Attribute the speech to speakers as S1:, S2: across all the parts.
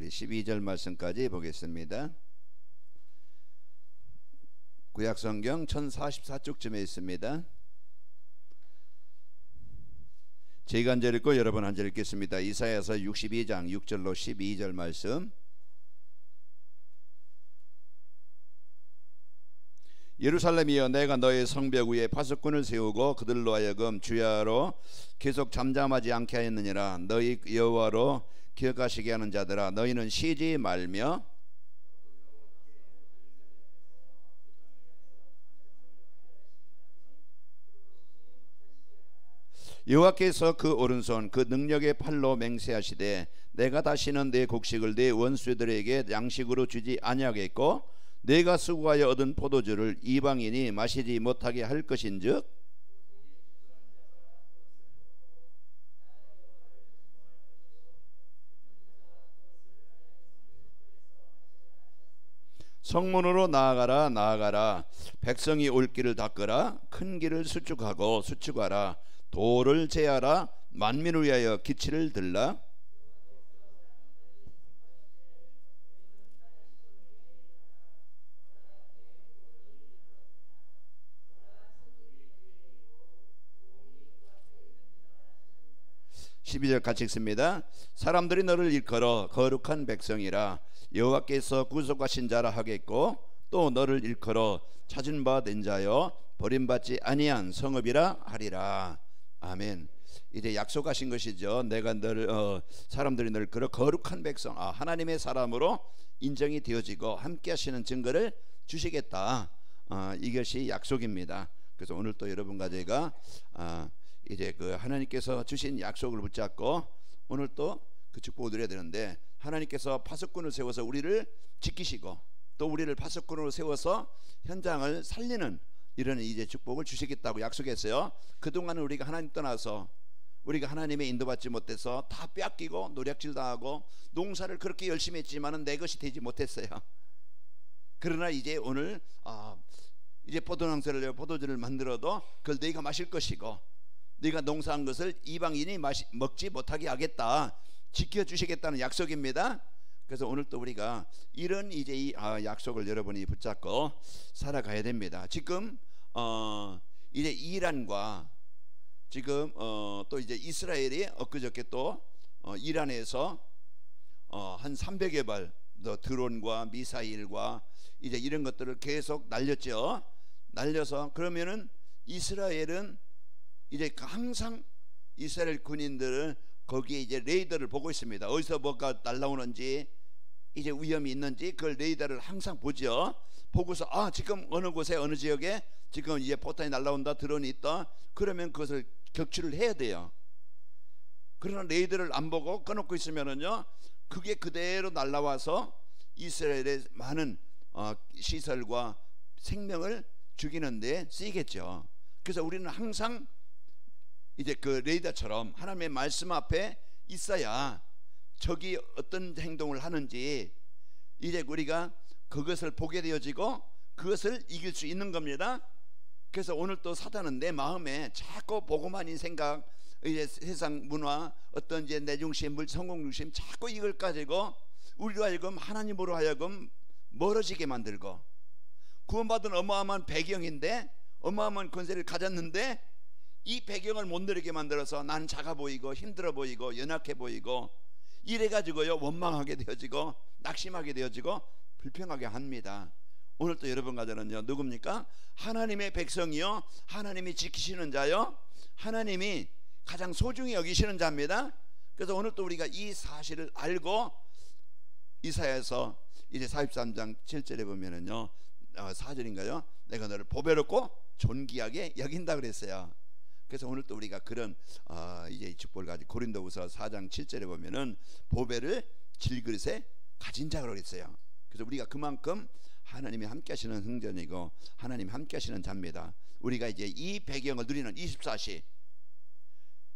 S1: 우리 12절 말씀까지 보겠습니다. 구약성경 1044쪽쯤에 있습니다. 제가 한 절 읽고 여러분 한 절 읽겠습니다. 이사야서 62장 6절로 12절 말씀. 예루살렘이여, 내가 너의 성벽 위에 파수꾼을 세우고 그들로 하여금 주야로 계속 잠잠하지 않게 하였느니라. 너희 여호와로 기억하시게 하는 자들아, 너희는 쉬지 말며 여호와께서 그 오른손 그 능력의 팔로 맹세하시되 내가 다시는 내 곡식을 내 원수들에게 양식으로 주지 아니하겠고 내가 수고하여 얻은 포도주를 이방인이 마시지 못하게 할 것인즉 성문으로 나아가라 나아가라. 백성이 올 길을 닦으라. 큰 길을 수축하고 수축하라. 도를 제하라. 만민을 위하여 기치를 들라. (12절) 같이 읽습니다. 사람들이 너를 일컬어 거룩한 백성이라 여호와께서 구속하신 자라 하겠고 또 너를 일컬어 찾은 바 된 자여 버림받지 아니한 성읍이라 하리라. 아멘. 이제 약속하신 것이죠. 내가 너를 사람들이 너를 걸어 거룩한 백성, 하나님의 사람으로 인정이 되어지고 함께 하시는 증거를 주시겠다. 이것이 약속입니다. 그래서 오늘 또 여러분과 제가 이제 그 하나님께서 주신 약속을 붙잡고 오늘 또 그 축복을 누려야 되는데, 하나님께서 파수꾼을 세워서 우리를 지키시고 또 우리를 파수꾼으로 세워서 현장을 살리는 이런 이제 축복을 주시겠다고 약속했어요. 그동안은 우리가 하나님 떠나서 우리가 하나님의 인도받지 못해서 다 빼앗기고 노략질 당하고 농사를 그렇게 열심히 했지만은 내 것이 되지 못했어요. 그러나 이제 오늘 이제 포도주를 만들어도 그걸 너희가 마실 것이고 네가 농사한 것을 이방인이 먹지 못하게 하겠다, 지켜주시겠다는 약속입니다. 그래서 오늘 또 우리가 이런 이제 이 약속을 여러분이 붙잡고 살아가야 됩니다. 지금 이제 이란과 지금 또 이제 이스라엘이 엊그저께 또 이란에서 한 300여 발 드론과 미사일과 이제 이런 것들을 계속 날렸죠. 날려서 그러면은 이스라엘은 이제 항상 이스라엘 군인들은 거기에 이제 레이더를 보고 있습니다. 어디서 뭐가 날라오는지 이제 위험이 있는지 그걸 레이더를 항상 보죠. 보고서 지금 어느 곳에 어느 지역에 지금 이제 포탄이 날라온다, 드론이 있다, 그러면 그것을 격추를 해야 돼요. 그러나 레이더를 안 보고 꺼놓고 있으면은요 그게 그대로 날라와서 이스라엘의 많은 시설과 생명을 죽이는데 쓰이겠죠. 그래서 우리는 항상 이제 그 레이더처럼 하나님의 말씀 앞에 있어야 적이 어떤 행동을 하는지 이제 우리가 그것을 보게 되어지고 그것을 이길 수 있는 겁니다. 그래서 오늘 또 사단은 내 마음에 자꾸 보고만인 생각, 이제 세상 문화, 어떤 이제 내 중심, 성공 중심, 자꾸 이걸 가지고 우리로 하여금 하나님으로 하여금 멀어지게 만들고, 구원받은 어마어마한 배경인데 어마어마한 권세를 가졌는데 이 배경을 못 누리게 만들어서 난 작아 보이고 힘들어 보이고 연약해 보이고 이래가지고요 원망하게 되어지고 낙심하게 되어지고 불평하게 합니다. 오늘 또 여러분과 저는요 누굽니까? 하나님의 백성이요, 하나님이 지키시는 자요, 하나님이 가장 소중히 여기시는 자입니다. 그래서 오늘 또 우리가 이 사실을 알고 이사야서 이제 43장 7절에 보면은요 4절인가요? 내가 너를 보배롭고 존귀하게 여긴다 그랬어요. 그래서 오늘 또 우리가 그런 이제 축복을 가지고 고린도후서 4장 7절에 보면은 보배를 질그릇에 가진 자라고 그랬어요. 그래서 우리가 그만큼 하나님이 함께 하시는 흥전이고 하나님이 함께 하시는 자입니다. 우리가 이제 이 배경을 누리는 24시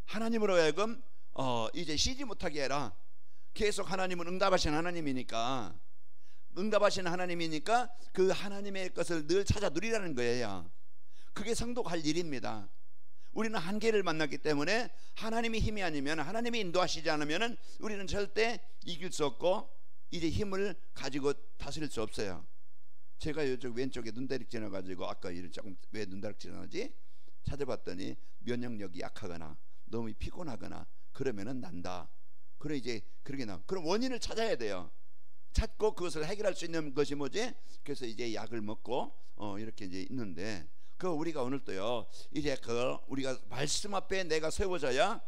S1: 하나님으로 하여금 이제 쉬지 못하게 해라. 계속 하나님은 응답하시는 하나님이니까, 응답하시는 하나님이니까 그 하나님의 것을 늘 찾아 누리라는 거예요. 그게 성도가 할 일입니다. 우리는 한계를 만났기 때문에 하나님이 힘이 아니면, 하나님이 인도하시지 않으면 우리는 절대 이길 수 없고 이제 힘을 가지고 다스릴 수 없어요. 제가 이쪽 왼쪽에 눈다리증 나가지고 아까 이를 조금 왜 눈다리증 나지 찾아봤더니 면역력이 약하거나 너무 피곤하거나 그러면은 난다. 그래 이제 그러게 나. 그럼 원인을 찾아야 돼요. 찾고 그것을 해결할 수 있는 것이 뭐지? 그래서 이제 약을 먹고 이렇게 이제 있는데 그 우리가 오늘 또요 이제 그 우리가 말씀 앞에 내가 세워져야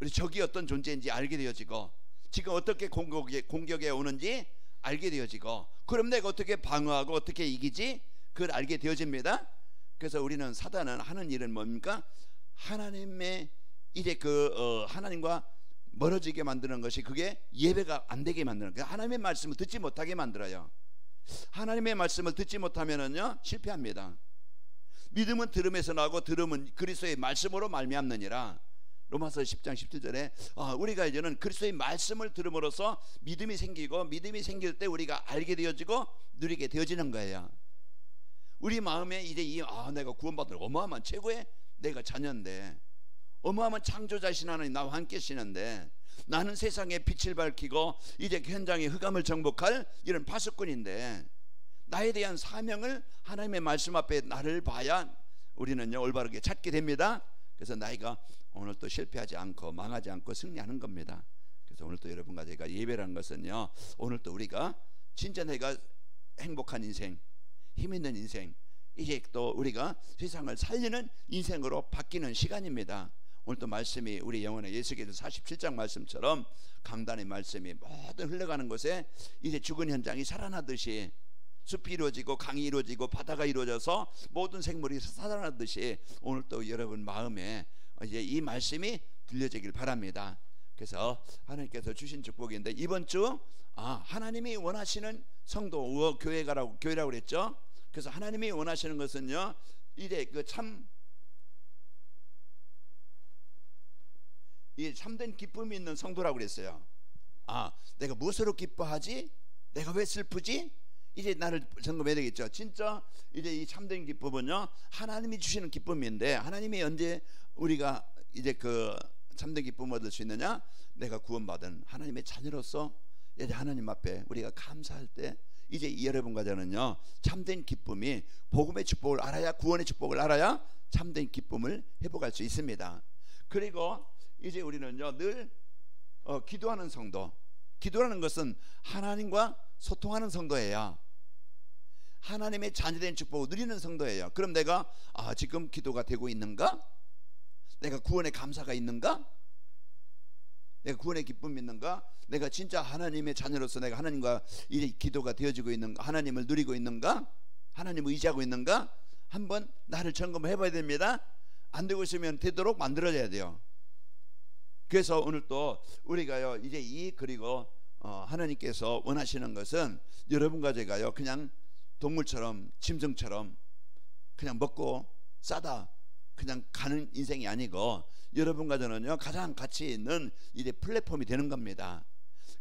S1: 우리 적이 어떤 존재인지 알게 되어지고 지금 어떻게 공격에 오는지 알게 되어지고 그럼 내가 어떻게 방어하고 어떻게 이기지 그걸 알게 되어집니다. 그래서 우리는 사단은 하는 일은 뭡니까? 하나님의 이제 하나님과 멀어지게 만드는 것이 그게 예배가 안 되게 만드는 거예요. 하나님의 말씀을 듣지 못하게 만들어요. 하나님의 말씀을 듣지 못하면은요 실패합니다. 믿음은 들음에서 나고 들음은 그리스도의 말씀으로 말미암느니라. 로마서 10장 17절에 우리가 이제는 그리스도의 말씀을 들음으로써 믿음이 생기고 믿음이 생길 때 우리가 알게 되어지고 누리게 되어지는 거예요. 우리 마음에 이제 내가 구원받은 어마어마한 최고의 내가 자녀인데 어마어마한 창조자신 하나님 나와 함께 계시는데 나는 세상에 빛을 밝히고 이제 현장의 흑암을 정복할 이런 파수꾼인데 나에 대한 사명을 하나님의 말씀 앞에 나를 봐야 우리는요 올바르게 찾게 됩니다. 그래서 나이가 오늘 또 실패하지 않고 망하지 않고 승리하는 겁니다. 그래서 오늘 또 여러분과 제가 예배라는 것은요 오늘 또 우리가 진짜 내가 행복한 인생 힘 있는 인생 이제 또 우리가 세상을 살리는 인생으로 바뀌는 시간입니다. 오늘 또 말씀이 우리 영혼의 예수께서 47장 말씀처럼 강단의 말씀이 모든 흘러가는 곳에 이제 죽은 현장이 살아나듯이 숲이 이루어지고 강이 이루어지고 바다가 이루어져서 모든 생물이 살아나듯이 오늘 또 여러분 마음에 이제 이 말씀이 들려지길 바랍니다. 그래서 하나님께서 주신 축복인데 이번 주 하나님이 원하시는 성도 교회라고 그랬죠. 그래서 하나님이 원하시는 것은요 이제 이 참된 기쁨이 있는 성도라고 그랬어요. 내가 무엇으로 기뻐하지? 내가 왜 슬프지? 이제 나를 점검해야 되겠죠. 진짜 이제 이 참된 기쁨은요 하나님이 주시는 기쁨인데 하나님이 언제 우리가 이제 그 참된 기쁨을 얻을 수 있느냐? 내가 구원받은 하나님의 자녀로서 이제 하나님 앞에 우리가 감사할 때 이제 여러분과 저는요 참된 기쁨이 복음의 축복을 알아야 구원의 축복을 알아야 참된 기쁨을 회복할 수 있습니다. 그리고 이제 우리는요 늘 기도하는 성도, 기도라는 것은 하나님과 소통하는 성도예요. 하나님의 자녀된 축복을 누리는 성도예요. 그럼 내가 지금 기도가 되고 있는가? 내가 구원의 감사가 있는가? 내가 구원의 기쁨이 있는가? 내가 진짜 하나님의 자녀로서 내가 하나님과 이제 기도가 되어지고 있는가? 하나님을 누리고 있는가? 하나님을 의지하고 있는가? 한번 나를 점검해 봐야 됩니다. 안 되고 있으면 되도록 만들어야 돼요. 그래서 오늘 또 우리가요 이제 그리고 하나님께서 원하시는 것은 여러분과 제가요 그냥 동물처럼 짐승처럼 그냥 먹고 싸다 그냥 가는 인생이 아니고 여러분과 저는요 가장 가치 있는 이제 플랫폼이 되는 겁니다.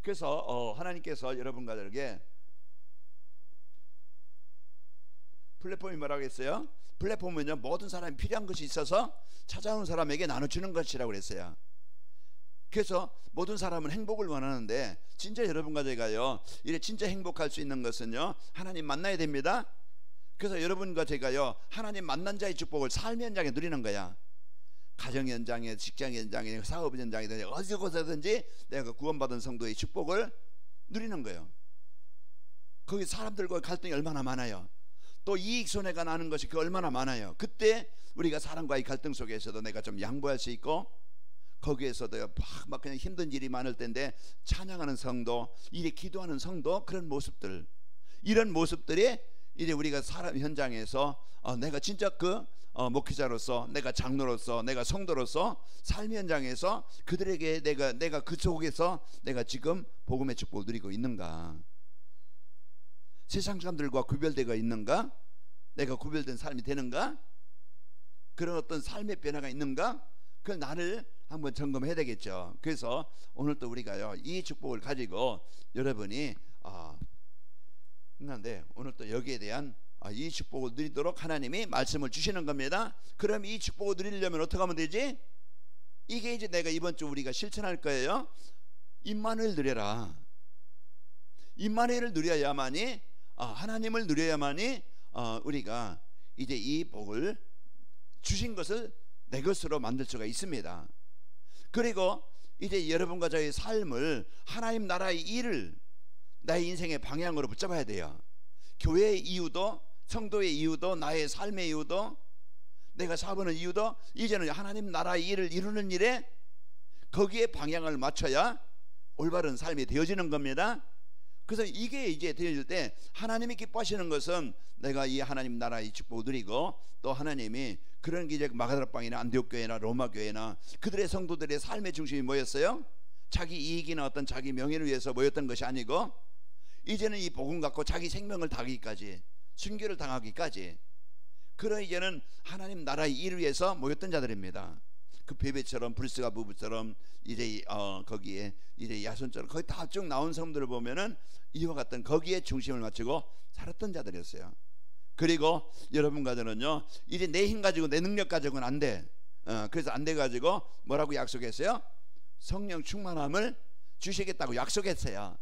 S1: 그래서 하나님께서 여러분과 저에게 플랫폼이 뭐라고 했어요? 플랫폼은요 모든 사람이 필요한 것이 있어서 찾아오는 사람에게 나눠주는 것이라고 그랬어요. 그래서 모든 사람은 행복을 원하는데 진짜 여러분과 제가요 이래 진짜 행복할 수 있는 것은요 하나님 만나야 됩니다. 그래서 여러분과 제가요 하나님 만난 자의 축복을 삶의 현장에 누리는 거야. 가정 현장에, 직장 현장에, 사업 현장이든지 어디서든지 내가 구원받은 성도의 축복을 누리는 거예요. 거기 사람들과 갈등이 얼마나 많아요. 또 이익 손해가 나는 것이 얼마나 많아요. 그때 우리가 사람과의 갈등 속에서도 내가 좀 양보할 수 있고 거기에서도요 막 그냥 힘든 일이 많을 텐데 찬양하는 성도, 이래 기도하는 성도, 그런 모습들, 이런 모습들이 이제 우리가 사람 현장에서 내가 진짜 목회자로서, 내가 장로로서, 내가 성도로서 삶의 현장에서 그들에게 내가 그 속에서 내가 지금 복음의 축복을 누리고 있는가? 세상 사람들과 구별되어 있는가? 내가 구별된 삶이 되는가? 그런 어떤 삶의 변화가 있는가? 그 나를 한번 점검해야 되겠죠. 그래서 오늘 또 우리가요 이 축복을 가지고 여러분이 그런데 오늘 또 여기에 대한 이 축복을 누리도록 하나님이 말씀을 주시는 겁니다. 그럼 이 축복을 누리려면 어떻게 하면 되지? 이게 이제 내가 이번 주 우리가 실천할 거예요. 임마누엘 누려라. 임마누엘을 누려야만이 하나님을 누려야만이 우리가 이제 이 복을 주신 것을 내 것으로 만들 수가 있습니다. 그리고 이제 여러분과 저의 삶을 하나님 나라의 일을 나의 인생의 방향으로 붙잡아야 돼요. 교회의 이유도, 성도의 이유도, 나의 삶의 이유도, 내가 사보는 이유도 이제는 하나님 나라의 일을 이루는 일에 거기에 방향을 맞춰야 올바른 삶이 되어지는 겁니다. 그래서 이게 이제 되어질 때 하나님이 기뻐하시는 것은 내가 이 하나님 나라의 축복을 누리고, 또 하나님이 그런 게 이제 마가다락방이나 안디옥 교회나 로마 교회나 그들의 성도들의 삶의 중심이 뭐였어요? 자기 이익이나 어떤 자기 명예를 위해서 모였던 것이 아니고, 이제는 이 복음 갖고 자기 생명을 다하기까지, 순교를 당하기까지, 그런 이제는 하나님 나라의 일을 위해서 모였던 자들입니다. 그 베베처럼 브리스가 부부처럼 이제 거기에 이제 야손처럼 거기 다 쭉 나온 성들을 보면은 이와 같은 거기에 중심을 맞추고 살았던 자들이었어요. 그리고 여러분과 저는요, 이제 내 힘 가지고 내 능력 가지고는 안 돼. 그래서 안 돼 가지고 뭐라고 약속했어요? 성령 충만함을 주시겠다고 약속했어요.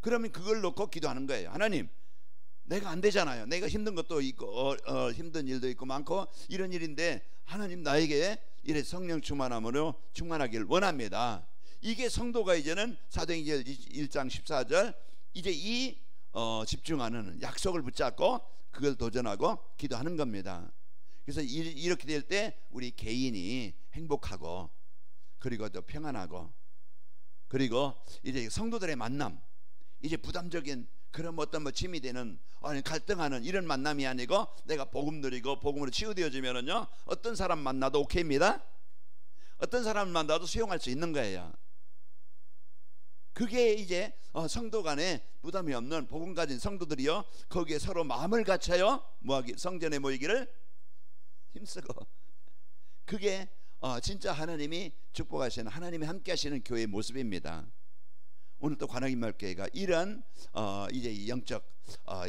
S1: 그러면 그걸 놓고 기도하는 거예요. 하나님, 내가 안 되잖아요. 내가 힘든 것도 있고 힘든 일도 있고 많고 이런 일인데, 하나님 나에게 이래 성령 충만함으로 충만하기를 원합니다. 이게 성도가 이제는 사도행전 1장 14절 이제 이 집중하는 약속을 붙잡고 그걸 도전하고 기도하는 겁니다. 그래서 이렇게 될 때 우리 개인이 행복하고, 그리고 또 평안하고, 그리고 이제 성도들의 만남, 이제 부담적인 그런 어떤 짐이 되는, 아니 갈등하는 이런 만남이 아니고, 내가 복음 누리고 복음으로 치유되어지면은요, 어떤 사람 만나도 오케이입니다. 어떤 사람 만나도 수용할 수 있는 거예요. 그게 이제 성도 간에 부담이 없는 복음 가진 성도들이요, 거기에 서로 마음을 갖춰요 성전에 모이기를 힘쓰고, 그게 진짜 하나님이 축복하시는, 하나님이 함께 하시는 교회의 모습입니다. 오늘 또 관악인마을교회가 이런 이제 영적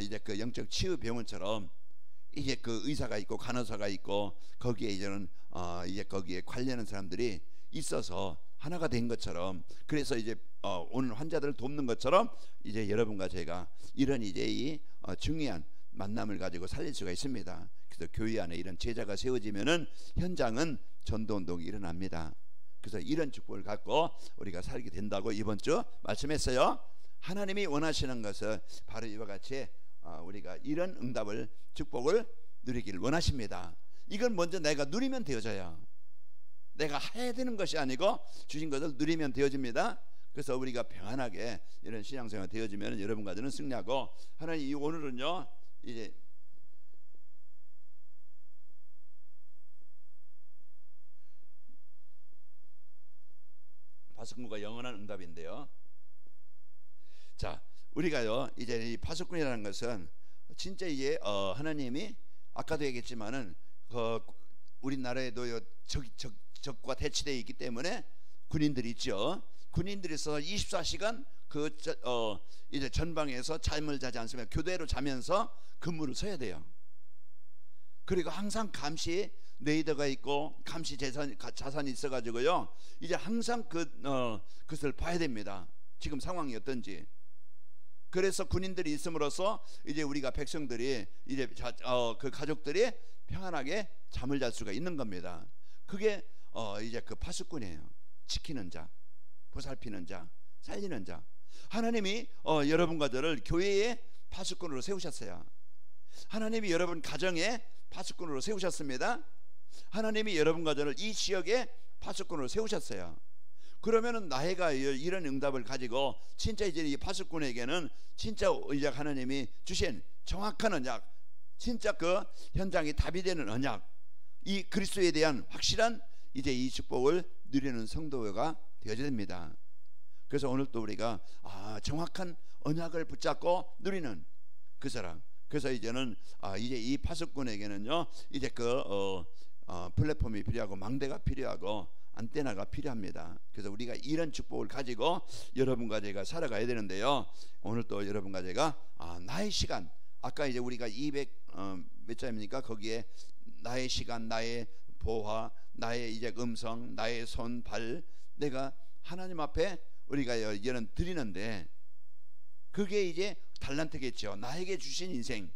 S1: 이제 그 영적 치유 병원처럼 이제 그 의사가 있고 간호사가 있고, 거기에 이제는 이제 거기에 관련한 사람들이 있어서 하나가 된 것처럼, 그래서 이제 오늘 환자들을 돕는 것처럼 이제 여러분과 제가 이런 이제 이 중요한 만남을 가지고 살릴 수가 있습니다. 그래서 교회 안에 이런 제자가 세워지면은 현장은 전도 운동이 일어납니다. 그래서 이런 축복을 갖고 우리가 살게 된다고 이번 주 말씀했어요. 하나님이 원하시는 것은 바로 이와 같이 우리가 이런 응답을, 축복을 누리기를 원하십니다. 이건 먼저 내가 누리면 되어져요. 내가 해야 되는 것이 아니고 주신 것을 누리면 되어집니다. 그래서 우리가 평안하게 이런 신앙생활 되어지면 여러분과 저는 승리하고, 하나님 오늘은요 이제 파수꾼과 영원한 응답인데요. 자, 우리가요 이제 이 파수꾼이라는 것은 진짜 이제 하나님이 아까도 얘기했지만은 우리나라에도 적과 대치되어 있기 때문에 군인들이 있죠. 군인들이 있어서 24시간 이제 전방에서 잠을 자지 않으면 교대로 자면서 근무를 서야 돼요. 그리고 항상 감시 레이더가 있고 감시 자산이 있어가지고요, 이제 항상 그것을 봐야 됩니다. 지금 상황이 어떤지. 그래서 군인들이 있음으로써 이제 우리가 백성들이 이제 그 가족들이 평안하게 잠을 잘 수가 있는 겁니다. 그게 이제 그 파수꾼이에요. 지키는 자, 보살피는 자, 살리는 자. 하나님이 여러분과 저를 교회의 파수꾼으로 세우셨어요. 하나님이 여러분 가정에 파수꾼으로 세우셨습니다. 하나님이 여러분과 저를 이 지역에 파수꾼으로 세우셨어요. 그러면은 나이가 이런 응답을 가지고 진짜 이제 이 파수꾼에게는 진짜 이제 하나님이 주신 정확한 언약, 진짜 그 현장이 답이 되는 언약, 이 그리스도에 대한 확실한 이제 이 축복을 누리는 성도가 되어야 됩니다. 그래서 오늘 또 우리가 정확한 언약을 붙잡고 누리는 그 사람. 그래서 이제는 이제 이 파수꾼에게는요 이제 플랫폼이 필요하고 망대가 필요하고 안테나가 필요합니다. 그래서 우리가 이런 축복을 가지고 여러분과 제가 살아가야 되는데요. 오늘 또 여러분과 제가 나의 시간, 아까 이제 우리가 200 몇 자입니까? 거기에 나의 시간, 나의 보화, 나의 이제 음성, 나의 손, 발, 내가 하나님 앞에 우리가 이제는 드리는데, 그게 이제 달란트겠죠. 나에게 주신 인생,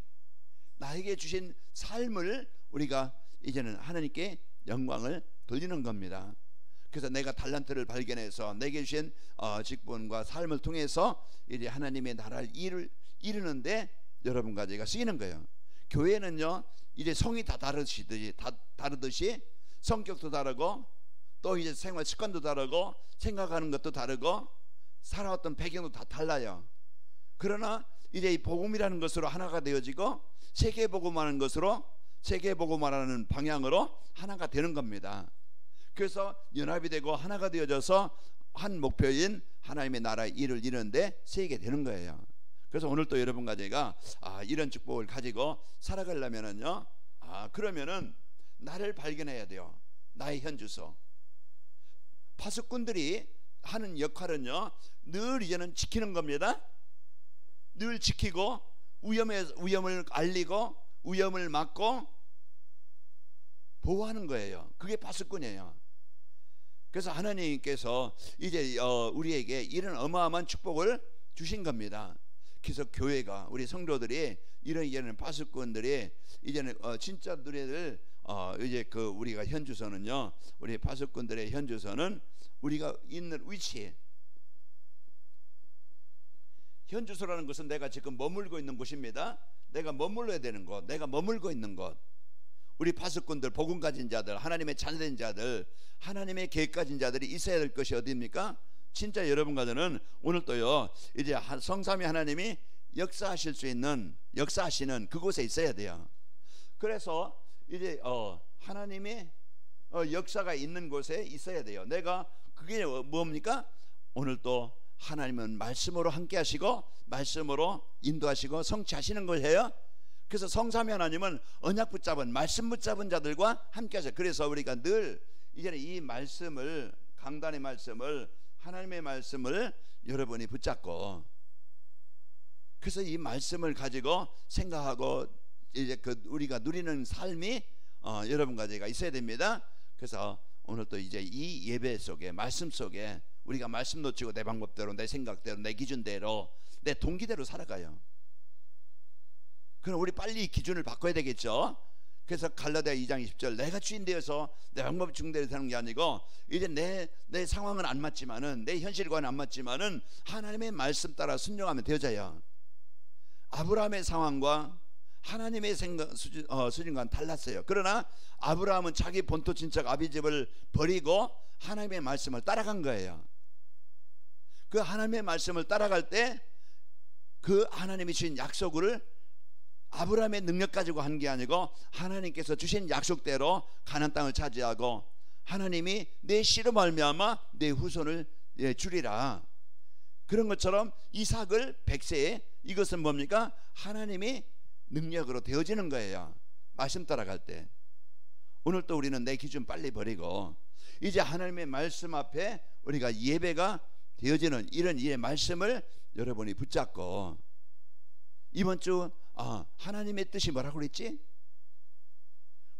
S1: 나에게 주신 삶을 우리가 이제는 하나님께 영광을 돌리는 겁니다. 그래서 내가 달란트를 발견해서 내게 주신 직분과 삶을 통해서 이제 하나님의 나라를 이루는데 여러분과 제가 쓰이는 거예요. 교회는요, 이제 성이 다 다르듯이 성격도 다르고 또 이제 생활 습관도 다르고 생각하는 것도 다르고 살아왔던 배경도 다 달라요. 그러나 이제 이 복음이라는 것으로 하나가 되어지고 세계 복음하는 것으로, 세계 복음하는 방향으로 하나가 되는 겁니다. 그래서 연합이 되고 하나가 되어져서 한 목표인 하나님의 나라의 일을 이루는데 쓰이게 되는 거예요. 그래서 오늘 또 여러분과 제가 이런 축복을 가지고 살아가려면은요, 그러면은 나를 발견해야 돼요. 나의 현주소. 파수꾼들이 하는 역할은요, 늘 이제는 지키는 겁니다. 늘 지키고 위험을 알리고 위험을 막고 보호하는 거예요. 그게 파수꾼이에요. 그래서 하나님께서 이제 우리에게 이런 어마어마한 축복을 주신 겁니다. 그래서 교회가, 우리 성도들이 이런 파수꾼들이 이제는 진짜 누리들 이제 그 우리가 현주소는요, 우리 파수꾼들의 현주소는 우리가 있는 위치. 현주소라는 것은 내가 지금 머물고 있는 곳입니다. 내가 머물러야 되는 곳, 내가 머물고 있는 곳. 우리 파수꾼들, 복음 가진 자들, 하나님의 자녀된 자들, 하나님의 계획 가진 자들이 있어야 될 것이 어디입니까? 진짜 여러분과 저는 오늘 또요, 이제 성삼위 하나님이 역사하실 수 있는, 역사하시는 그곳에 있어야 돼요. 그래서 이제 하나님의 역사가 있는 곳에 있어야 돼요. 내가 그게 뭡니까? 오늘 또 하나님은 말씀으로 함께 하시고 말씀으로 인도하시고 성취하시는 거예요. 그래서 성삼위 하나님은 언약 붙잡은, 말씀 붙잡은 자들과 함께 하세요. 그래서 우리가 늘 이제는 이 말씀을, 강단의 말씀을, 하나님의 말씀을 여러분이 붙잡고, 그래서 이 말씀을 가지고 생각하고 이제 우리가 누리는 삶이 여러분과 제가 있어야 됩니다. 그래서 오늘 또 이제 이 예배 속에, 말씀 속에 우리가 말씀 놓치고 내 방법대로, 내 생각대로, 내 기준대로, 내 동기대로 살아가요. 그럼 우리 빨리 기준을 바꿔야 되겠죠. 그래서 갈라디아 2장 20절, 내가 주인 되어서 내 방법 중대로 사는 게 아니고, 이제 내 상황은 안 맞지만은, 내 현실과는 안 맞지만은 하나님의 말씀 따라 순종하면 되어져요. 아브라함의 상황과 하나님의 수준과는 달랐어요. 그러나 아브라함은 자기 본토 친척 아비집을 버리고 하나님의 말씀을 따라간 거예요. 그 하나님의 말씀을 따라갈 때 그 하나님이 주신 약속을 아브라함의 능력 가지고 한 게 아니고 하나님께서 주신 약속대로 가나안 땅을 차지하고, 하나님이 내 씨로 말미암아 내 후손을 주리라. 그런 것처럼 이삭을 100세에, 이것은 뭡니까? 하나님이 능력으로 되어지는 거예요. 말씀 따라갈 때. 오늘 또 우리는 내 기준 빨리 버리고 이제 하나님의 말씀 앞에 우리가 예배가 되어지는 이런 이 말씀을 여러분이 붙잡고, 이번 주 하나님의 뜻이 뭐라고 그랬지?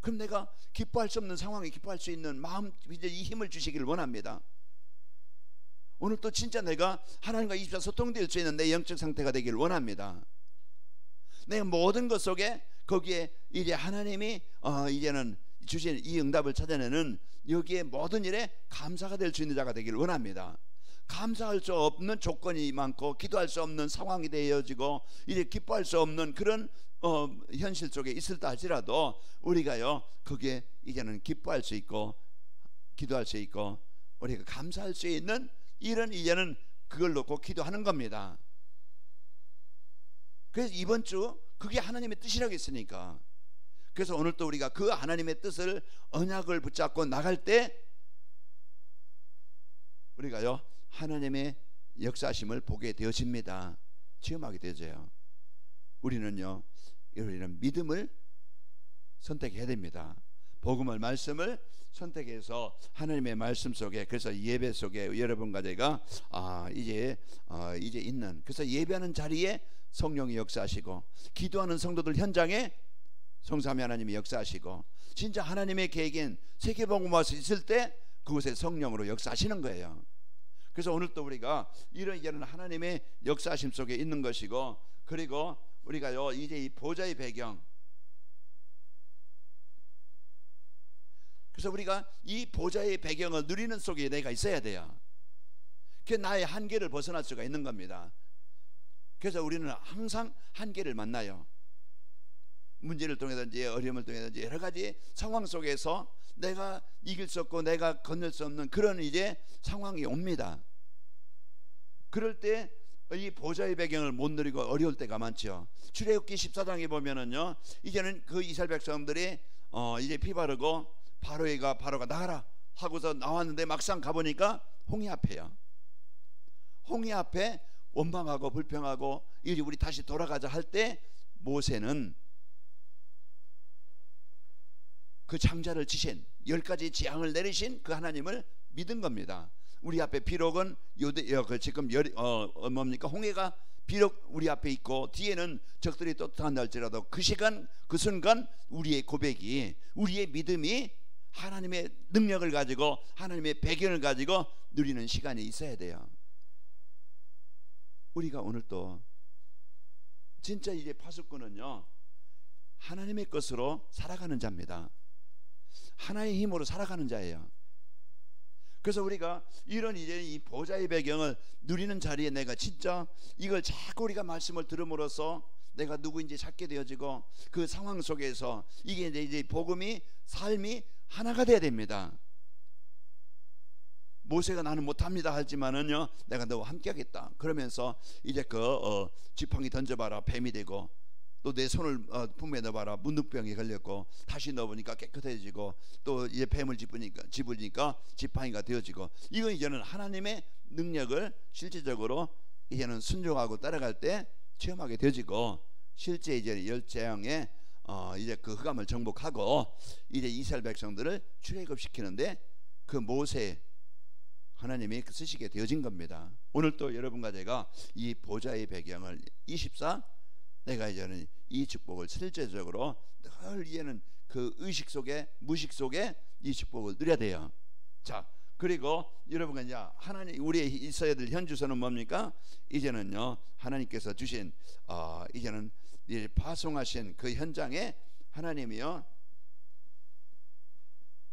S1: 그럼 내가 기뻐할 수 없는 상황에 기뻐할 수 있는 마음, 이제 이 힘을 주시기를 원합니다. 오늘 또 진짜 내가 하나님과 24 소통될 수 있는 내 영적 상태가 되기를 원합니다. 내가 모든 것 속에 거기에 이제 하나님이 이제는 주신 이 응답을 찾아내는, 여기에 모든 일에 감사가 될 수 있는 자가 되기를 원합니다. 감사할 수 없는 조건이 많고 기도할 수 없는 상황이 되어지고 이제 기뻐할 수 없는 그런 현실 속에 있을다 할지라도 우리가요, 거기에 이제는 기뻐할 수 있고 기도할 수 있고 우리가 감사할 수 있는 이런, 이제는 그걸 놓고 기도하는 겁니다. 그래서 이번 주 그게 하나님의 뜻이라고 했으니까, 그래서 오늘 또 우리가 그 하나님의 뜻을, 언약을 붙잡고 나갈 때 우리가요 하나님의 역사심을 보게 되어집니다. 체험하게 되어져요. 우리는 믿음을 선택해야 됩니다. 복음을, 말씀을 선택해서 하나님의 말씀 속에, 그래서 예배 속에 여러분과 제가 이제 있는, 그래서 예배하는 자리에 성령이 역사하시고, 기도하는 성도들 현장에 성삼위 하나님이 역사하시고, 진짜 하나님의 계획인 세계복음화서 있을 때 그곳에 성령으로 역사하시는 거예요. 그래서 오늘 또 우리가 이런 하나님의 역사하심 속에 있는 것이고, 그리고 우리가요 이제 이 보좌의 배경, 그래서 우리가 이 보좌의 배경을 누리는 속에 내가 있어야 돼요. 그 나의 한계를 벗어날 수가 있는 겁니다. 그래서 우리는 항상 한계를 만나요. 문제를 통해든지 어려움을 통해든지 여러 가지 상황 속에서 내가 이길 수 없고 내가 건널 수 없는 그런 이제 상황이 옵니다. 그럴 때 이 보좌의 배경을 못 누리고 어려울 때가 많죠. 출애굽기 14장에 보면은요, 이제는 그 이스라엘 백성들이 이제 피 바르고 바로가 나가라 하고서 나왔는데 막상 가보니까 홍해 앞에요. 홍해 앞에 원망하고 불평하고 이제 우리 다시 돌아가자 할 때 모세는 그 장자를 지신 10가지 재앙을 내리신 그 하나님을 믿은 겁니다. 우리 앞에 비록은 지금 뭡니까 홍해가 비록 우리 앞에 있고 뒤에는 적들이 또 떠난다할지라도 그 시간 그 순간 우리의 고백이, 우리의 믿음이 하나님의 능력을 가지고 하나님의 배경을 가지고 누리는 시간이 있어야 돼요. 우리가 오늘 또 진짜 이제 파수꾼은요 하나님의 것으로 살아가는 자입니다. 하나의 힘으로 살아가는 자예요. 그래서 우리가 이런 이제 이 보좌의 배경을 누리는 자리에 내가 진짜 이걸 자꾸 우리가 말씀을 들음으로써 내가 누구인지 찾게 되어지고 그 상황 속에서 이게 이제 복음이 삶이 하나가 돼야 됩니다. 모세가 나는 못합니다 하지만은요 내가 너와 함께하겠다 그러면서 이제 지팡이 던져봐라 뱀이 되고, 또 내 손을 품에 넣어봐라 문둥병에 걸렸고 다시 넣어보니까 깨끗해지고, 또 이제 뱀을 집으니까 지팡이가 되어지고, 이건 이제는 하나님의 능력을 실제적으로 이제는 순종하고 따라갈 때 체험하게 되어지고, 실제 이제 열재앙에 이제 그 흑암을 정복하고 이제 이스라엘 백성들을 출애굽시키는데 그 모세 하나님이 쓰시게 되어진 겁니다. 오늘 또 여러분과 제가 이 보좌의 배경을 24 내가 이제는 이 축복을 실제적으로 늘 이제는 그 의식 속에 무식 속에 이 축복을 누려야 돼요. 자, 그리고 여러분과 이제 하나님 우리의 있어야 될 현주소는 뭡니까? 이제는요 하나님께서 주신 이제는 이제 파송하신 그 현장에 하나님이요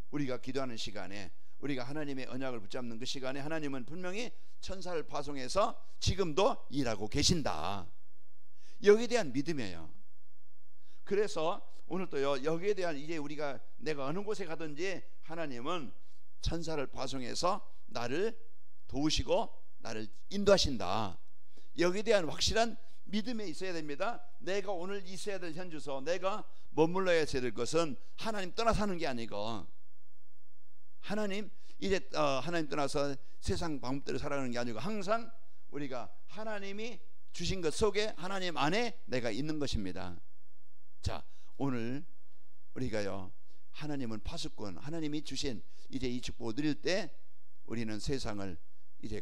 S1: 우리가 기도하는 시간에 우리가 하나님의 언약을 붙잡는 그 시간에 하나님은 분명히 천사를 파송해서 지금도 일하고 계신다. 여기에 대한 믿음이에요. 그래서 오늘 또요 여기에 대한 이제 우리가 내가 어느 곳에 가든지 하나님은 천사를 파송해서 나를 도우시고 나를 인도하신다. 여기에 대한 확실한 믿음에 있어야 됩니다. 내가 오늘 있어야 될 현주소, 내가 머물러야 될 것은 하나님 떠나서 하는 게 아니고, 하나님 이제 하나님 떠나서 세상 방법대로 살아가는 게 아니고 항상 우리가 하나님이 주신 것 속에 하나님 안에 내가 있는 것입니다. 자, 오늘 우리가요 하나님은 파수꾼, 하나님이 주신 이제 이 축복을 누릴 때 우리는 세상을 이제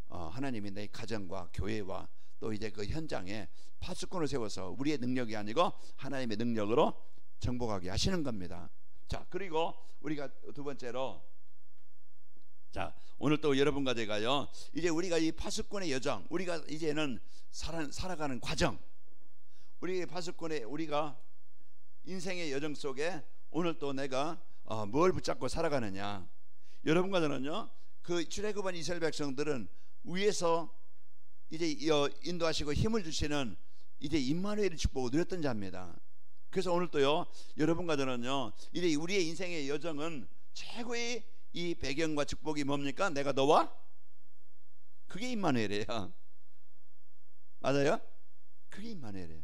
S1: 하나님이 내 가정과 교회와 또 이제 그 현장에 파수꾼을 세워서 우리의 능력이 아니고 하나님의 능력으로 정복하게 하시는 겁니다. 자, 그리고 우리가 두 번째로, 자 오늘 또 여러분과 제가요 이제 우리가 이 파수꾼의 여정, 우리가 이제는 살아가는 과정, 우리 파수꾼의 우리가 인생의 여정 속에 오늘 또 내가 뭘 붙잡고 살아가느냐. 여러분과 저는요 그 출애굽한 이스라엘 백성들은 위에서 이제 인도하시고 힘을 주시는 이제 임마누엘의 축복을 누렸던 자입니다. 그래서 오늘 또요 여러분과 저는요 이제 우리의 인생의 여정은 최고의 이 배경과 축복이 뭡니까? 내가 너와, 그게 임마누엘이에요. 맞아요? 그게 임마누엘이에요.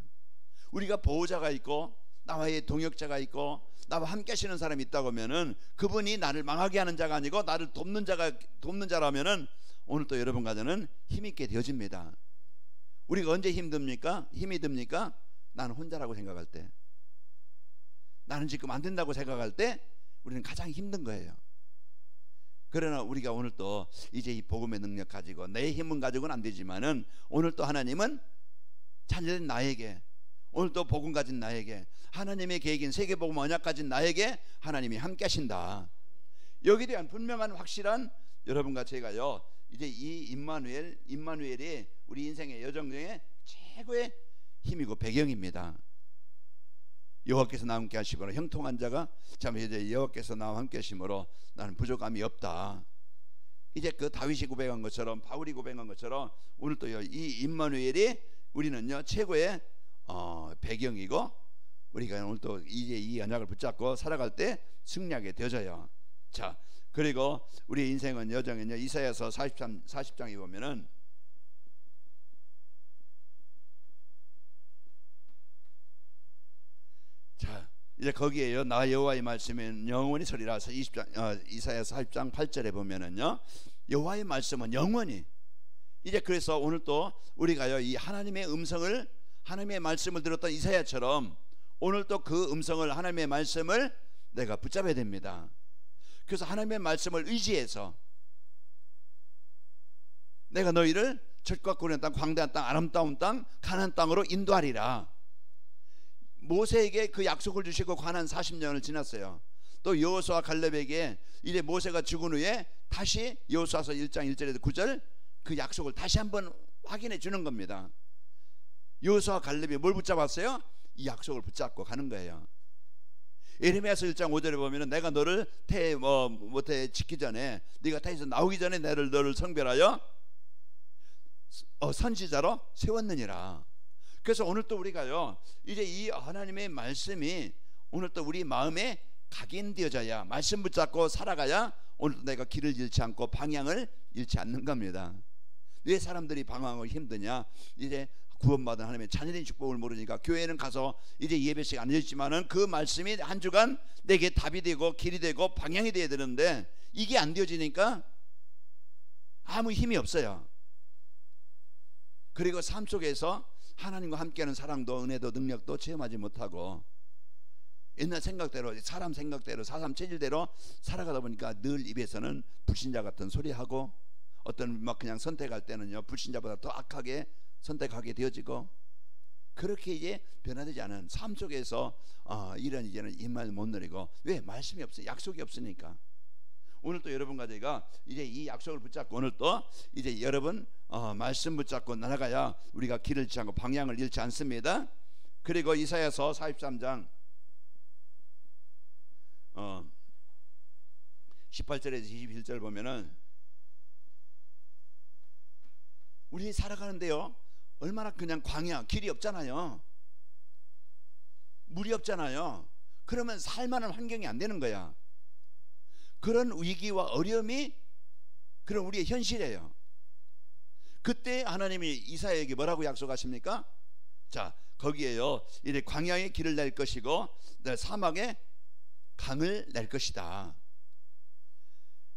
S1: 우리가 보호자가 있고 나와의 동역자가 있고 나와 함께 하시는 사람이 있다고 하면은 그분이 나를 망하게 하는 자가 아니고 나를 돕는 자라면은 오늘 또 여러분과 저는 힘있게 되어집니다. 우리가 언제 힘이 듭니까? 나는 혼자라고 생각할 때, 나는 지금 안 된다고 생각할 때 우리는 가장 힘든 거예요. 그러나 우리가 오늘 또 이제 이 복음의 능력 가지고 내 힘은 가지고는 안 되지만은 오늘 또 하나님은 자녀된 나에게, 오늘 또 복음 가진 나에게, 하나님의 계획인 세계복음 언약 가진 나에게 하나님이 함께 하신다. 여기에 대한 분명한 확실한 여러분과 제가요 이제 이 임마누엘이 우리 인생의 여정 중에 최고의 힘이고 배경입니다. 여호와께서 나와 함께 하시므로 형통한 자가 참 이제 여호와께서 나와 함께 하시므로 나는 부족함이 없다. 이제 그 다윗이 고백한 것처럼 바울이 고백한 것처럼 오늘 또이 임마누엘이 우리는요 최고의 배경이고 우리가 오늘 또 이제 이 언약을 붙잡고 살아갈 때 승리하게 되어져요. 자, 그리고 우리 인생은 여정은요 이사야서 40장에 보면은 자 이제 거기에요 나 여호와의 말씀은 영원히 서리라서 이사야서 40장 8절에 보면은요 여호와의 말씀은 영원히 이제 그래서 오늘 또 우리가요 이 하나님의 음성을 하나님의 말씀을 들었던 이사야처럼 오늘 또 그 음성을 하나님의 말씀을 내가 붙잡아야 됩니다. 그래서 하나님의 말씀을 의지해서 내가 너희를 젖과 꿀의 땅 광대한 땅 아름다운 땅 가나안 땅으로 인도하리라. 모세에게 그 약속을 주시고 가나안 40년을 지났어요. 또 여호수아 갈렙에게 이제 모세가 죽은 후에 다시 여호수아서 1장 1절에서 9절 그 약속을 다시 한번 확인해 주는 겁니다. 여호수아 갈렙이 뭘 붙잡았어요? 이 약속을 붙잡고 가는 거예요. 예레미야서 1장 5절에 보면은 내가 너를 태에 짓기 전에 네가 태에서 나오기 전에 너를 성별하여 선지자로 세웠느니라. 그래서 오늘 또 우리가요 이제 이 하나님의 말씀이 오늘 또 우리 마음에 각인되어져야 말씀 붙잡고 살아가야 오늘 또 내가 길을 잃지 않고 방향을 잃지 않는 겁니다. 왜 사람들이 방황하고 힘드냐? 이제 구원받은 하나님의 자녀된 축복을 모르니까 교회는 가서 이제 예배식 안 해줬지만은 그 말씀이 한 주간 내게 답이 되고 길이 되고 방향이 되어야 되는데 이게 안 되어지니까 아무 힘이 없어요. 그리고 삶 속에서 하나님과 함께하는 사랑도 은혜도 능력도 체험하지 못하고 옛날 생각대로 사람 생각대로 사람 체질대로 살아가다 보니까 늘 입에서는 불신자 같은 소리하고 어떤 막 그냥 선택할 때는요 불신자보다 더 악하게 선택하게 되어지고 그렇게 이제 변화되지 않은 삶 속에서 이런 이제는 입만 못 누리고 왜 말씀이 없어요. 약속이 없으니까. 오늘 또 여러분과 제가 이제 이 약속을 붙잡고 오늘 또 이제 여러분 말씀 붙잡고 나아가야 우리가 길을 잃지 않고 방향을 잃지 않습니다. 그리고 이사야서 43장 18절에서 21절 보면은 우리 살아가는데요 얼마나 그냥 광야 길이 없잖아요. 물이 없잖아요. 그러면 살만한 환경이 안 되는 거야. 그런 위기와 어려움이 그런 우리의 현실이에요. 그때 하나님이 이사야에게 뭐라고 약속하십니까? 자 거기에요 이제 광야의 길을 낼 것이고 사막에 강을 낼 것이다.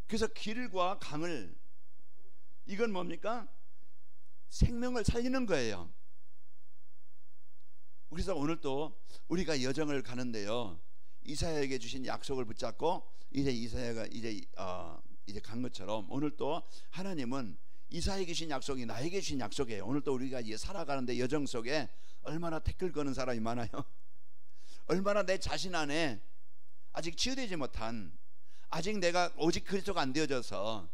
S1: 그래서 길과 강을 이건 뭡니까? 생명을 살리는 거예요. 그래서 오늘 또 우리가 여정을 가는데요 이사야에게 주신 약속을 붙잡고 이제 이사야가 이제 간 것처럼 오늘 또 하나님은 이사야에게 주신 약속이 나에게 주신 약속이에요. 오늘 또 우리가 이제 살아가는데 여정 속에 얼마나 태클 거는 사람이 많아요. 얼마나 내 자신 안에 아직 치유되지 못한 아직 내가 오직 그리스도가 안 되어져서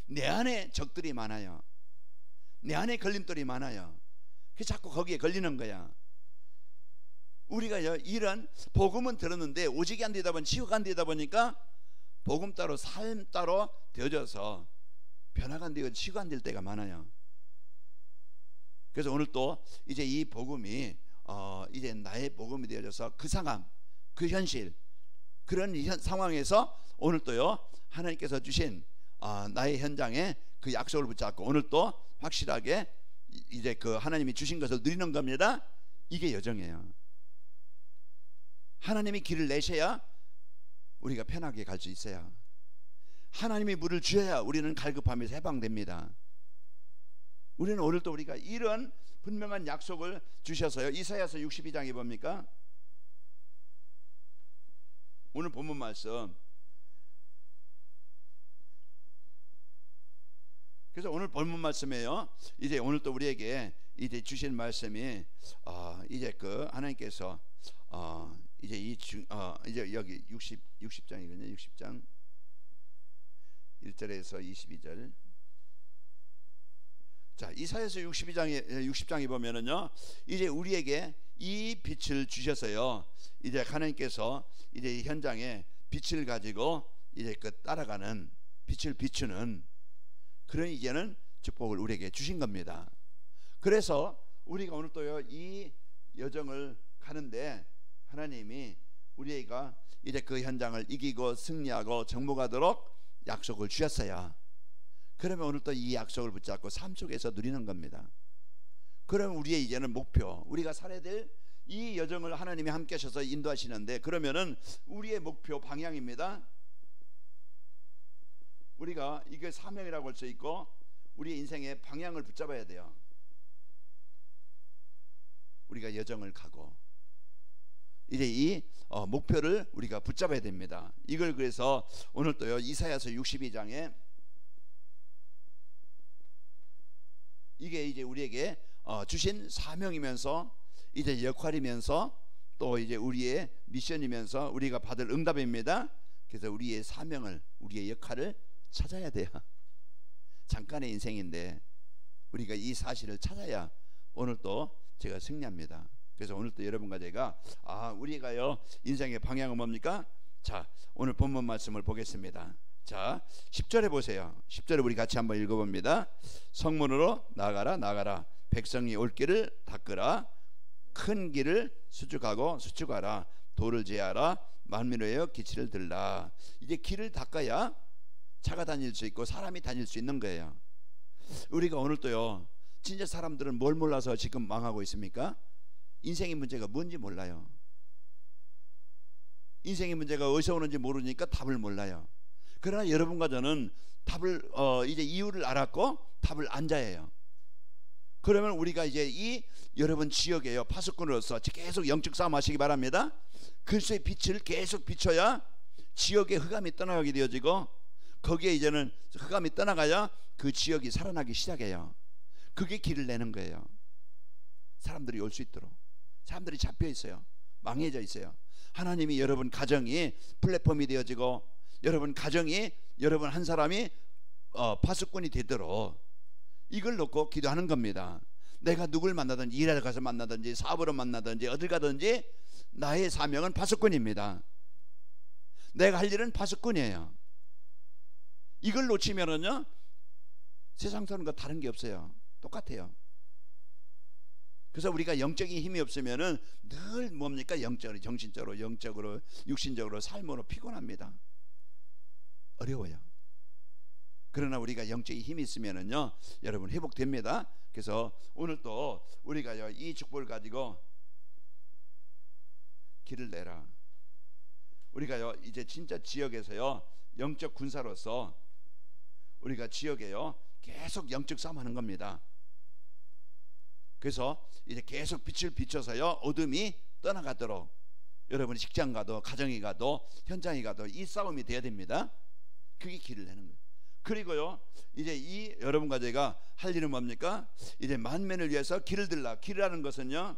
S1: 내 안에 적들이 많아요. 내 안에 걸림돌이 많아요. 그래서 자꾸 거기에 걸리는 거야. 우리가요 이런 복음은 들었는데 오직이 안 되다 보니 치유가 안 되다 보니까 복음 따로 삶 따로 되어져서 변화가 안 되고 치유가 안 될 때가 많아요. 그래서 오늘 또 이제 이 복음이 이제 나의 복음이 되어져서 그 상황 그 현실 그런 상황에서 오늘 또요 하나님께서 주신 나의 현장에 그 약속을 붙잡고 오늘 또 확실하게 이제 그 하나님이 주신 것을 누리는 겁니다. 이게 여정이에요. 하나님이 길을 내셔야 우리가 편하게 갈 수 있어요. 하나님이 물을 주어야 우리는 갈급함에서 해방됩니다. 우리는 오늘 또 우리가 이런 분명한 약속을 주셔서요 이사야서 62장에 봅니까? 오늘 본문 말씀. 그래서 오늘 본문 말씀에요 이제 오늘 또 우리에게 이제 주신 말씀이 이제 그 하나님께서 이제 이제 여기 60장이거든요. 60장 1절에서 22절 자, 이사야서 60장에 보면은요, 이제 우리에게 이 빛을 주셔서요, 이제 하나님께서 이제 이 현장에 빛을 가지고 이제 그 따라가는, 빛을 비추는 그런 이제는 축복을 우리에게 주신 겁니다. 그래서 우리가 오늘 또요, 이 여정을 가는데 하나님이 우리가 이제 그 현장을 이기고 승리하고 정복하도록 약속을 주셨어요. 그러면 오늘 또 이 약속을 붙잡고 삶 속에서 누리는 겁니다. 그러면 우리의 이제는 목표, 우리가 살아야 될 이 여정을 하나님이 함께 하셔서 인도하시는데, 그러면은 우리의 목표 방향입니다. 우리가 이게 사명이라고 할 수 있고 우리의 인생의 방향을 붙잡아야 돼요. 우리가 여정을 가고 이제 이 목표를 우리가 붙잡아야 됩니다. 이걸 그래서 오늘 또요, 이사야서 62장에 이게 이제 우리에게 주신 사명이면서 이제 역할이면서 또 이제 우리의 미션이면서 우리가 받을 응답입니다. 그래서 우리의 사명을, 우리의 역할을 찾아야 돼요. 잠깐의 인생인데 우리가 이 사실을 찾아야 오늘 또 제가 승리합니다. 그래서 오늘 또 여러분과 제가 우리가요 인생의 방향은 뭡니까? 자, 오늘 본문 말씀을 보겠습니다. 자, 10절에 보세요. 10절에 우리 같이 한번 읽어봅니다. 성문으로 나가라 나가라, 백성이 올 길을 닦으라, 큰 길을 수축하고 수축하라, 돌을 제하라, 만민의 기치를 들라. 이제 길을 닦아야 차가 다닐 수 있고 사람이 다닐 수 있는 거예요. 우리가 오늘 또요, 진짜 사람들은 뭘 몰라서 지금 망하고 있습니까? 인생의 문제가 뭔지 몰라요. 인생의 문제가 어디서 오는지 모르니까 답을 몰라요. 그러나 여러분과 저는 답을 이제 이유를 알았고 답을 안자야 해요. 그러면 우리가 이제 이 여러분 지역에요, 파수꾼으로서 계속 영적 싸움 하시기 바랍니다. 그리스도의 빛을 계속 비춰야 지역의 흑암이 떠나가게 되어지고, 거기에 이제는 흑암이 떠나가야 그 지역이 살아나기 시작해요. 그게 길을 내는 거예요. 사람들이 올 수 있도록. 사람들이 잡혀 있어요. 망해져 있어요. 하나님이 여러분 가정이 플랫폼이 되어지고, 여러분 가정이, 여러분 한 사람이 파수꾼이 되도록 이걸 놓고 기도하는 겁니다. 내가 누굴 만나든지, 일하러 가서 만나든지, 사업으로 만나든지, 어딜 가든지 나의 사명은 파수꾼입니다. 내가 할 일은 파수꾼이에요. 이걸 놓치면은요, 세상 사는 거 다른 게 없어요. 똑같아요. 그래서 우리가 영적인 힘이 없으면은 늘 뭡니까? 영적으로, 정신적으로, 영적으로, 육신적으로, 삶으로 피곤합니다. 어려워요. 그러나 우리가 영적인 힘이 있으면은요, 여러분 회복됩니다. 그래서 오늘 또 우리가요, 이 축복을 가지고 길을 내라. 우리가요, 이제 진짜 지역에서요, 영적 군사로서 우리가 지역에요, 계속 영적 싸움하는 겁니다. 그래서 이제 계속 빛을 비춰서요, 어둠이 떠나가도록, 여러분이 직장 가도, 가정이 가도, 현장에 가도 이 싸움이 돼야 됩니다. 그게 길을 내는 거예요. 그리고요, 이제 이 여러분과 제가 할 일은 뭡니까? 이제 만민을 위해서 길을 들라. 길이라는 것은요,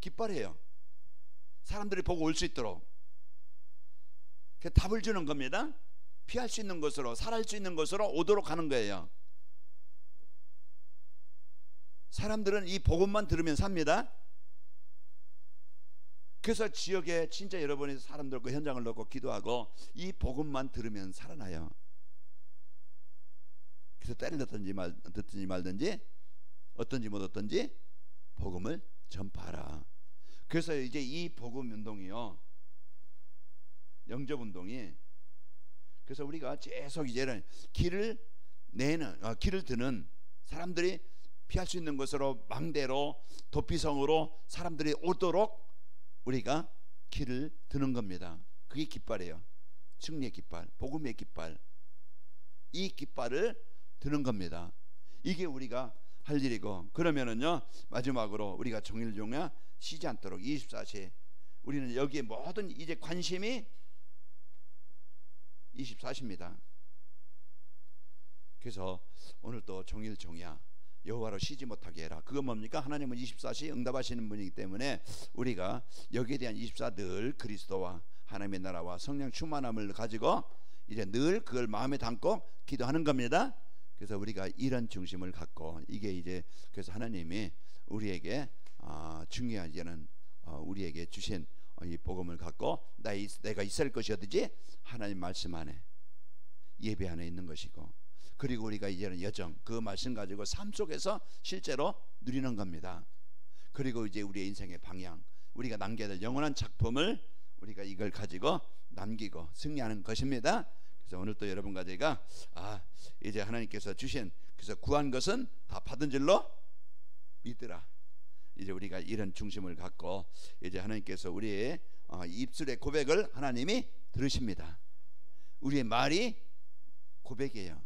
S1: 깃발이에요. 사람들이 보고 올 수 있도록 답을 주는 겁니다. 피할 수 있는 곳으로, 살할 수 있는 곳으로 오도록 하는 거예요. 사람들은 이 복음만 들으면 삽니다. 그래서 지역에 진짜 여러분이 사람들 그 현장을 놓고 기도하고 이 복음만 들으면 살아나요. 그래서 때를 듣든지 말든지, 어떤지 못 어떤지 복음을 전파하라. 그래서 이제 이 복음 운동이요, 영접 운동이, 그래서 우리가 계속 이제는 길을 드는, 사람들이 피할 수 있는 곳으로, 망대로, 도피성으로 사람들이 오도록 우리가 길을 드는 겁니다. 그게 깃발이에요. 승리의 깃발, 복음의 깃발. 이 깃발을 드는 겁니다. 이게 우리가 할 일이고, 그러면은요, 마지막으로 우리가 종일종야 쉬지 않도록 24시, 우리는 여기에 모든 이제 관심이 24시입니다. 그래서 오늘 또 종일종야 여호와로 쉬지 못하게 해라. 그건 뭡니까? 하나님은 24시 응답하시는 분이기 때문에 우리가 여기에 대한 24 늘 그리스도와 하나님의 나라와 성령 충만함을 가지고 이제 늘 그걸 마음에 담고 기도하는 겁니다. 그래서 우리가 이런 중심을 갖고 이게 이제 그래서 하나님이 우리에게 중요한 이제는 우리에게 주신 이 복음을 갖고 내가 있을 것이 어디지? 하나님 말씀 안에 예배 안에 있는 것이고, 그리고 우리가 이제는 여정 그 말씀 가지고 삶 속에서 실제로 누리는 겁니다. 그리고 이제 우리의 인생의 방향, 우리가 남겨야 될 영원한 작품을 우리가 이걸 가지고 남기고 승리하는 것입니다. 그래서 오늘 또 여러분과 제가 이제 하나님께서 주신, 그래서 구한 것은 다 받은 줄로 믿으라. 이제 우리가 이런 중심을 갖고 이제 하나님께서 우리의 입술의 고백을 하나님이 들으십니다. 우리의 말이 고백이에요.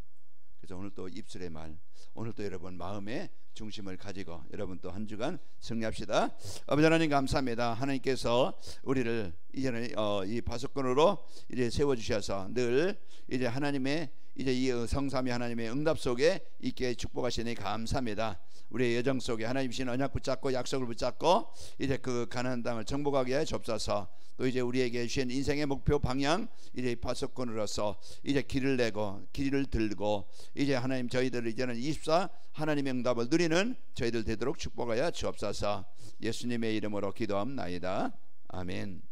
S1: 그래서 오늘 또 입술의 말, 오늘 또 여러분 마음의 중심을 가지고 여러분 또 한 주간 승리합시다. 아버지 하나님 감사합니다. 하나님께서 우리를 이제는 이 파수꾼으로 이제 세워 주셔서 늘 이제 하나님의 이제 이 성삼위 하나님의 응답 속에 있게 축복하시니 감사합니다. 우리의 여정 속에 하나님 주신 언약 붙잡고 약속을 붙잡고 이제 그 가나안 땅을 정복하게 접사서, 또 이제 우리에게 주신 인생의 목표 방향 이제 파수꾼으로서 이제 길을 내고 길을 들고 이제 하나님 저희들 이제는 24 하나님의 응답을 누리는 저희들 되도록 축복하여 주옵소서. 예수님의 이름으로 기도합나이다. 아멘.